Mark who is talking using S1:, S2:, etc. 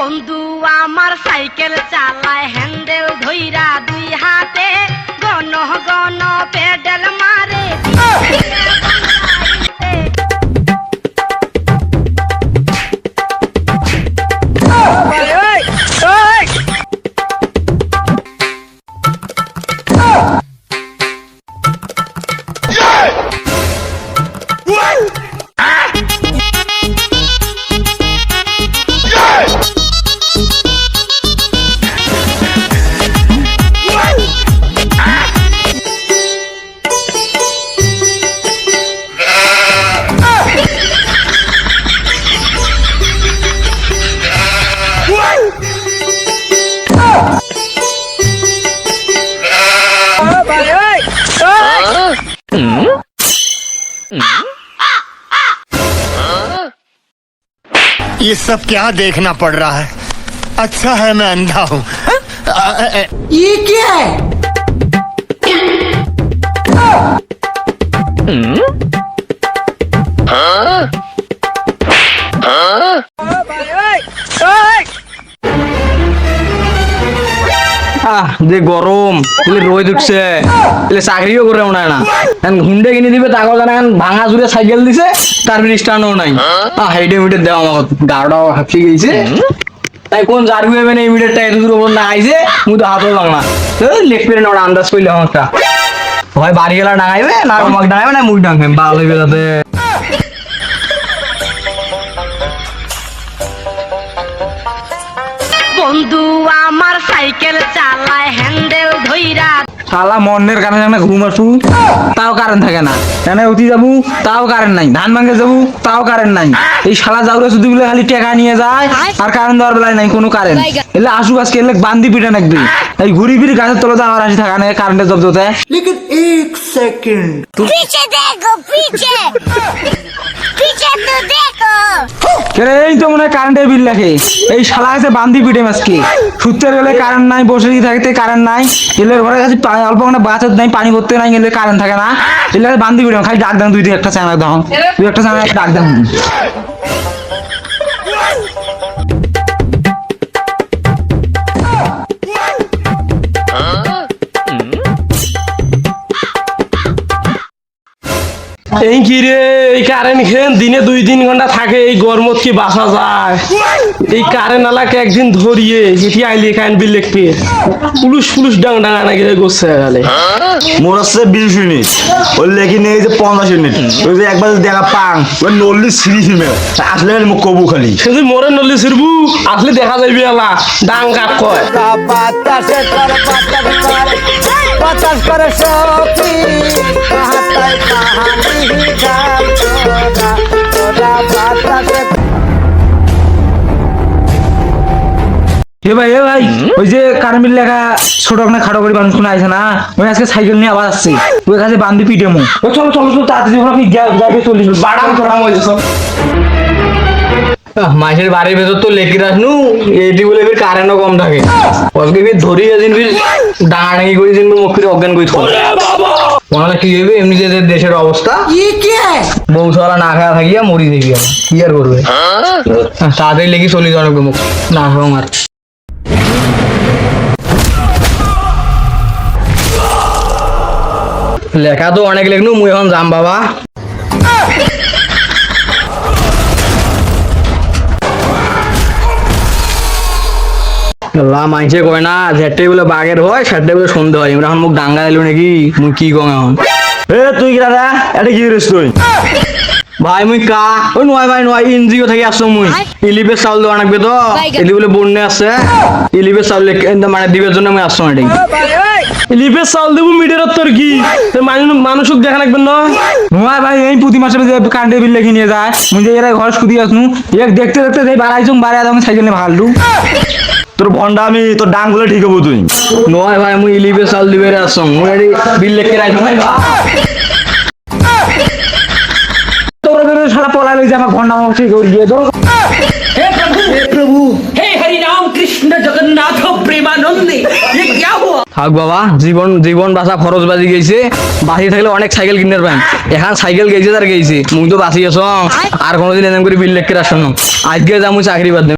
S1: বন্ধু আমার সাইকেল চালায় হ্যান্ডেল ধইরা দুই হাতে গণ গণ পেডেল মারে
S2: ये सब क्या देखना पड़ रहा है। अच्छा है मैं अंधा हूँ।
S3: ये क्या है?
S4: যে গরম রোদ উঠছে চাকরিও করে না হুন্ডে কিনে দিবে তাকে জানা ভাঙা জুড়ে সাইকেল দিছে তার স্টানও নাই হাইডে মিটে দেওয়া আমার গাড়াও হাঁপি গেছে তাই কোন জারবি হবে না ইমিডিয়েটটা এত দূর ওপর না আইছে মুই তো হাতও বাংলা লেখ পেরে না আন্দাজ করলে আমারটা হয় বাড়ি গেলা ডাঙাইবে না আমাকে ডাঙাইবে না মুই ডাঙাইবে ভালো হইবে যাতে
S1: বন্ধু আমার সাইকেল চালায় হ্যান্ডেল ধইরা
S4: শালা মনের কারণে ঘুম আসু তাও কারেন্ট থাকে না এনে উঠি যাবো তাও কারেন্ট নাই ধান ভাঙে যাবো তাও কারেন্ট নাই এই শালা যাওরে শুধু বলে খালি টেকা নিয়ে যায় আর কারেন্ট দেওয়ার বেলায় নাই কোনো কারেন্ট এলে আসু আজকে এলে বান্দি পিটে নাকবি এই ঘুরি ফিরি গাছের তলাতে আমার আসি থাকা নেই কারেন্টের জব জোতে
S3: लेकिन एक सेकंड
S1: पीछे देखो पीछे पीछे तो देखो
S4: এই তো মনে হয় কারেন্টের বিল লেখে এই শালা আছে বান্দি পিটে মাসকে সূত্রের গেলে কারেন্ট নাই বসে থাকতে কারেন্ট নাই এলে ঘরে কাছে অল্প কোনো বাঁচার নাই পানি ভরতে নাই গেলে কারেন্ট থাকে না এলে বান্দি পিটে খালি ডাক দেন দুই একটা চ্যানেল দাও তুই একটা চ্যানেল ডাক দেন
S5: এই কি রে এই কারেন্ট খেন দিনে 2-3 ঘন্টা থাকে এই গরমত কি বাসা যায় এই কারেন্ট আলাকে একদিন ধরিয়ে যেটি আইলি কারেন্ট বিল লিখবে পুলিশ ডাং ডাঙা নাকি গোছে গেলে
S6: মোর আছে 20 মিনিট ওই লেখি নেই যে 50 মিনিট ওই যে একবার দেখা পাং ওই নল্লি সিরি ফিমে আসলে মুখ কবু খালি
S5: সেদিন মরে নলি সিরবু আসলে দেখা যাইবে আলা ডাং কাক কয়
S3: বাতাসে তোর বাতাস করে সখী কাহাতাই কাহানি গান তোরা বাতাসে
S4: এ ভাই ওই যে কারেন্ট বিল লেখা ছোট না খাটো করে মানুষ কোনো আইছে না ওই আজকে সাইকেল নিয়ে আবার আসছে ওই কাছে বান্দি পিটে মু চলো তাড়াতাড়ি আপনি যাবে 40 বাড়াম করা হয়েছে সব মাসের বাড়ির ভেতর তো লেখি রাখনু এইটি বলে ফির কারেন্টও কম থাকে আজকে ফির ধরি দিন ফির ডাঙাডাঙি করে দিন মুখ ফিরে অজ্ঞান করে থাকো মনে কি হবে এমনি যে দেশের অবস্থা
S3: ये क्या है?
S4: বউ সারা না খাওয়া থাকিয়া মরি দেবি কি আর করবে তাড়াতাড়ি লেগে চলে যাওয়ার মুখ না হোক আর লেখা তো অনেক লেখনু মুই এখন যাম বাবা মাইছে কয় না যেটাই বলে বাঘের হয় সেটাই বলে সন্ধে হয় এখন মুখ ডাঙ্গা এলো নাকি মুই কি কম এখন
S6: তুই কি দাদা এটা কি করিস তুই
S4: ভাই মুই কা ওই নয় ভাই নয় এনজিও থেকে আসছো মুই ইলিপের চাউল দেওয়া লাগবে তো এলি বলে বন্যে আছে ইলিপের চাউল মানে দিবের জন্য আমি আসছো এটাই
S5: লিপের চাউল দেবো মিটার তোর কি মানুষক দেখা লাগবেন না
S4: নয় ভাই এই প্রতি মাসে কারেন্টের বিল লেখি নিয়ে যায় মুই যে এরা ঘর শুধু আসনু এক দেখতে দেখতে যাই বাড়াইছুম বাড়াই আমি সাইকেল নিয়ে ভালো
S6: তোর ভন্ডা আমি তোর ডাঙ্গুলে ঠিক হবো তুই
S4: নয় ভাই মুই ইলিপের চাউল দিবে আসছো মুই এটি বিল লেখে রাখছো ভাই সারা পলা লইছে আমার ঘন্টা ঠিক করে দিয়ে ধরো
S3: हे प्रभु हे हरि राम कृष्ण जगन्नाथ प्रेमानंद ये क्या हुआ?
S4: থাক বাবা জীবন বাঁচা খরচ বাজি গেছে বাঁচি থাকলে অনেক সাইকেল কিনার পাই এখন সাইকেল গেছে তার গেছে মুই তো বাঁচি আছো আর কোনোদিন এরকম করে বিল লেখকে আসছো আজকে যা মুই চাকরি বাদ